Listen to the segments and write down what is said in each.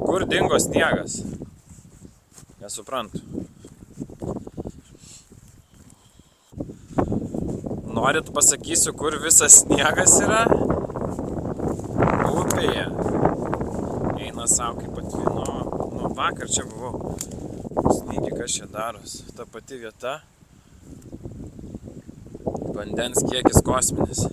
Kur dingo sniegas? Nesuprantu. Norit pasakysiu, kur visas sniegas yra? Upėje. Eina savo kaip atvino. Nu, vakar čia buvau. Snygi, kas čia daros. Ta pati vieta. Vandens kiekis kosminis.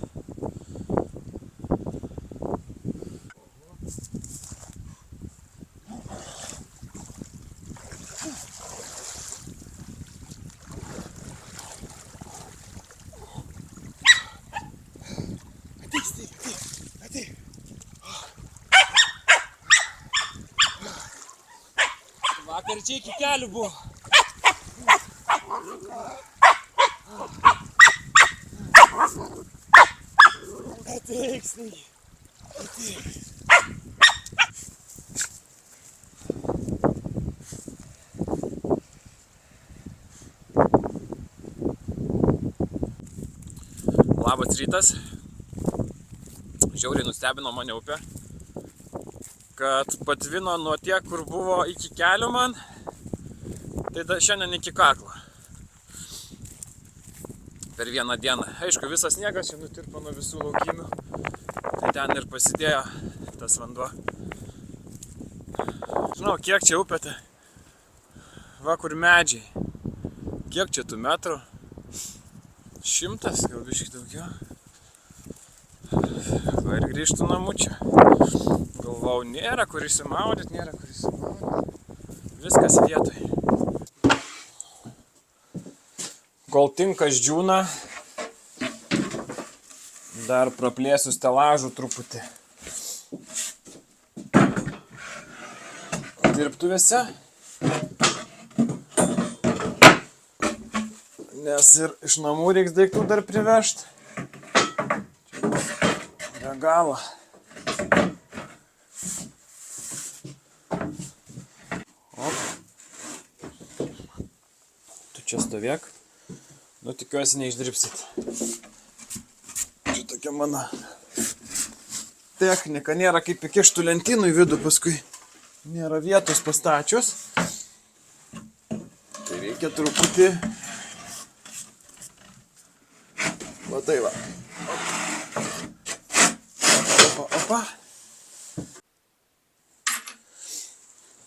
Vakar čia iki kelių buvo. Ateik, Snygi. Ateik. Labas rytas. Žiauriai nustebino mane upė, kad patvino nuo tiek, kur buvo iki kelių man, tai šiandien iki kaklo. Per vieną dieną. Aišku, visas sniegas čia nutirpo nuo visų laukimių, tai ten ir pasidėjo tas vanduo. Žinau, kiek čia upė, tai va kur medžiai. Kiek čia tų metrų? 100, gal biškį daugiau. Va ir grįžtų namų čia. Galvau, nėra kur įsimaudyt, nėra kur įsimaudyt. Viskas vietoj. Kol tinkas džiūna, dar praplėsiu stelažų truputį. Dirbtuvėse. Nes ir iš namų reiks daiktų dar privežt. Be galo. Čia stovėk. Nu, tikiuosi neišdirbsit. Čia tokia mano technika. Nėra kaip įkištų lentynų į vidų paskui. Nėra vietos pastačius. Tai reikia truputį. Va tai va. Opa.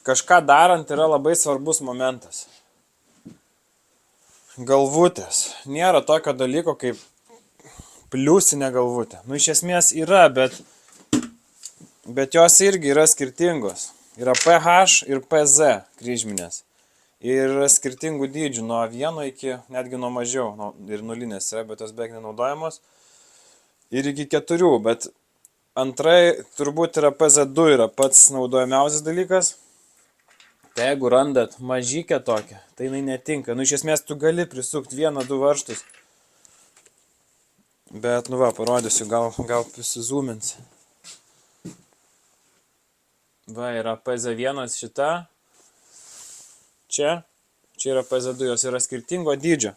Kažką darant yra labai svarbus momentas. Galvutės. Nėra tokio dalyko kaip pliusinė galvutė. Nu, iš esmės yra, bet jos irgi yra skirtingos. Yra PH ir PZ kryžminės. Ir yra skirtingų dydžių, nuo 1 iki netgi nuo mažiau. Ir nulinės yra, bet jos beveik nenaudojamos. Ir iki 4, bet antrai turbūt yra PZ2 yra pats naudojamiausias dalykas. Tai jeigu randat mažykę tokią, tai jinai netinka. Nu, iš esmės, tu gali prisukti 1-2 varžtus. Bet, nu va, parodysiu, gal prisizūmins. Va, yra PZ1 šita. Čia yra PZ2, jos yra skirtingo dydžio.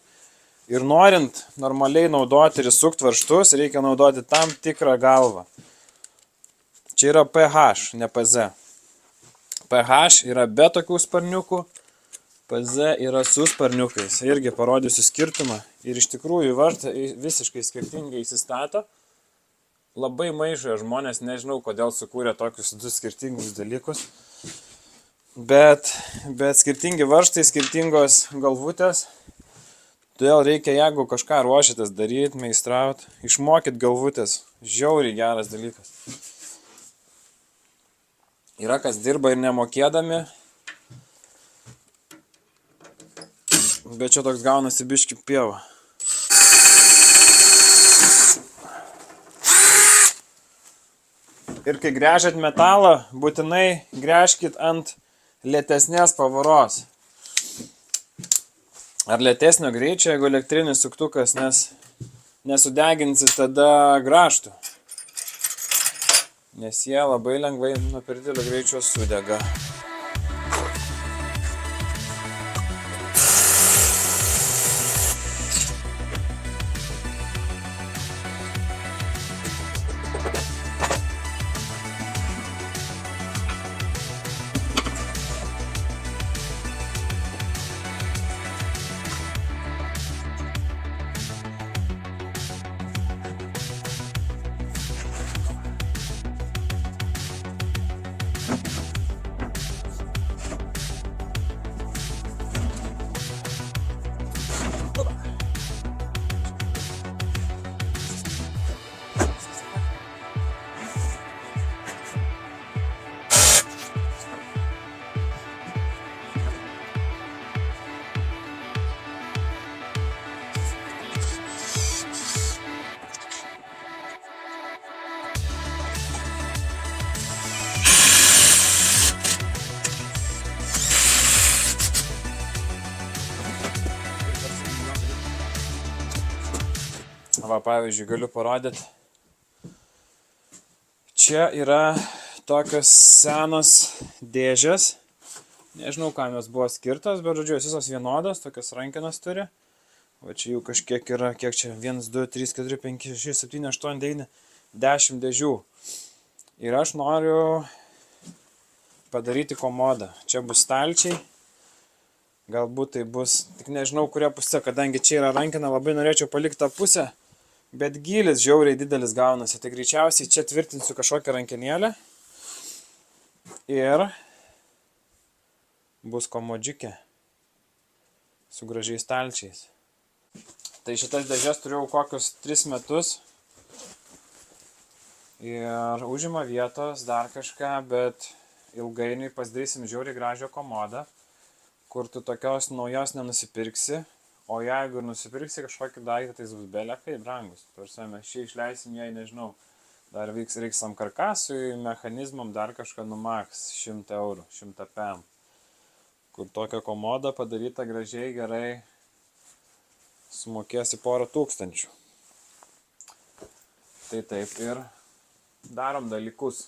Ir norint normaliai naudoti ir sukti varžtus, reikia naudoti tam tikrą galvą. Čia yra PH, ne PZ. PH yra be tokių sparniukų, PZ yra su sparniukais. Irgi parodysiu skirtumą. Ir iš tikrųjų varžtai visiškai skirtingai įsistato. Labai maišoja žmonės, nežinau, kodėl sukūrė tokius 2 skirtingus dalykus. Bet skirtingi varžtai, skirtingos galvutės. Todėl reikia, jeigu kažką ruošiatės daryti, meistrauti, išmokyt galvutės. Žiauriai geras dalykas. Yra kas dirba ir nemokėdami, bet čia toks gaunasi biški pieva. Ir kai gręžiat metalą, būtinai gręžkit ant lėtesnės pavaros. Ar lėtesnio greičio, jeigu elektrinis suktukas, nes nesudeginsit tada grąžtų. Nes jie labai lengvai nuo per didelio greičio sudega. Va, pavyzdžiui, galiu parodyti. Čia yra tokios senos dėžės. Nežinau, kam jos buvo skirtos, bet žodžiu, jos visos vienodos, tokios rankenas turi. Va čia jų kažkiek yra, kiek čia, 1, 2, 3, 4, 5, 6, 7, 8, 9, 10 dėžių. Ir aš noriu padaryti komodą. Čia bus stalčiai. Galbūt tai bus, tik nežinau, kuria pusė, kadangi čia yra rankena, labai norėčiau palikti tą pusę. Bet gylis žiauriai didelis gaunasi, tai greičiausiai čia tvirtinsiu kažkokią rankenėlę ir bus komodžiukė su gražiais stalčiais. Tai šitas dėžes turėjau kokius 3 metus ir užima vietos dar kažką, bet ilgainiui pasidarysim žiauriai gražią komodą, kur tu tokios naujos nenusipirksi. O jeigu ir nusipirksi kažkokį daiktą, tai jis bus belekai brangus. Tarsi mes šį išleisim, jei nežinau, dar reiks tam karkasui, mechanizmam, dar kažką numaks 100 eurų, 100 pem. Kur tokia komoda padaryta gražiai, gerai, sumokėsi porą tūkstančių. Tai taip ir darom dalykus.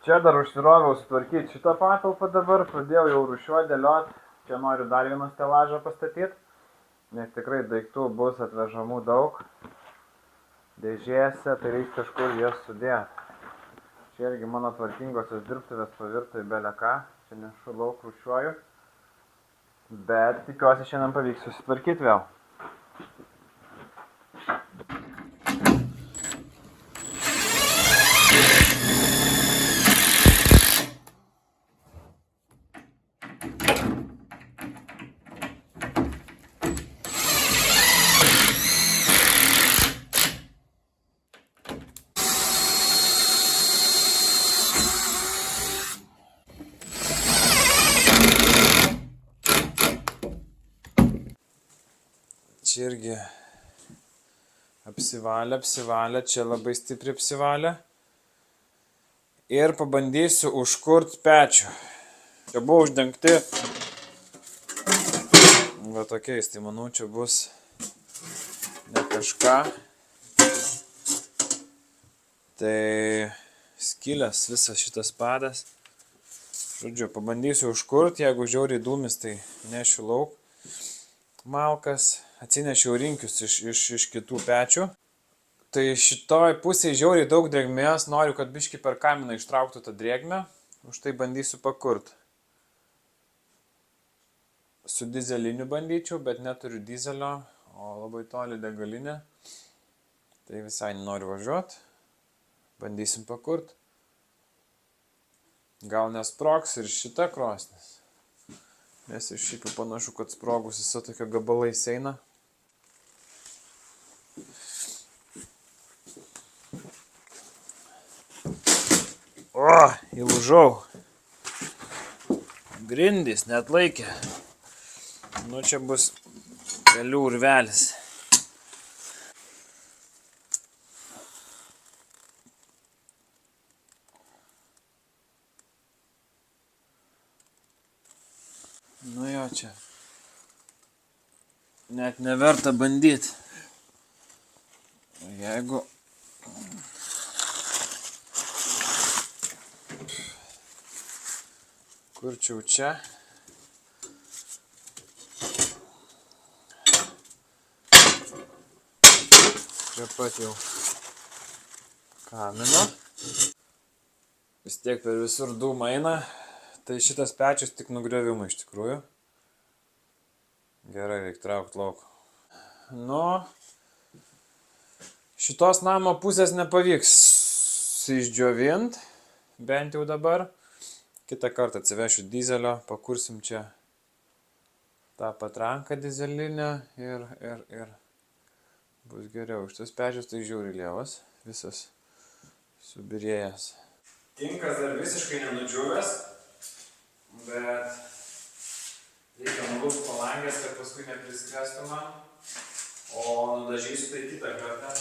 Čia dar užsiroviau sutvarkyti šitą patalpą dabar, pradėjau jau rūšiuoti, dėlioti. Čia noriu dar vieną stelažą pastatyti, nes tikrai daiktų bus atvežamų daug. Dėžėse, tai reiks kažkur jas sudėti. Čia irgi mano tvarkingosios dirbtuvės pavirto į beleką. Čia nešu lauk rūšiuoju. Bet tikiuosi šiandien pavyks susitvarkyti vėl. Čia irgi apsivalė, čia labai stipriai apsivalė. Ir pabandysiu užkurti pečių. Čia buvo uždengti va tokiais, tai manau čia bus ne kažką. Tai skylės visas šitas padas. Žodžiu, pabandysiu užkurti, jeigu žiauriai dūmis, tai nešiu lauk malkas. Atsinešiau rinkius iš kitų pečių. Tai šitoj pusėje žiauriai daug drėgmės. Noriu, kad biškį per kaminą ištrauktų tą drėgmę. Už tai bandysiu pakurt. Su dizeliniu bandyčiau, bet neturiu dizelio, o labai toli degalinė. Tai visai nenoriu važiuoti. Bandysim pakurt. Gal nesprogs ir šita krosnis. Nes iš šiaip panašu, kad sprogus visą tokia gabalais eina. O, įlūžau. Grindys net laikė. Nu, čia bus kelių urvelis. Nu jo, čia net neverta bandyti. Jeigu kurčiau čia, čia pat jau kamino. Vis tiek per visur dūmą eina. Tai šitas pečius tik nugriovimai iš tikrųjų. Gerai, reikia traukti lauk. Nu, šitos namo pusės nepavyks išdžiovint, bent jau dabar. Kitą kartą atsivešiu dizelio, pakursim čia tą patranką dizelinę ir bus geriau. Šitas pečius tai žiauriai lievas, visas subirėjęs. Tinkas dar visiškai nenudžiūvęs. Bet reikia nulūpti palangės, kad paskui nepriskrestų man, o nudažysiu tai kitą kartą.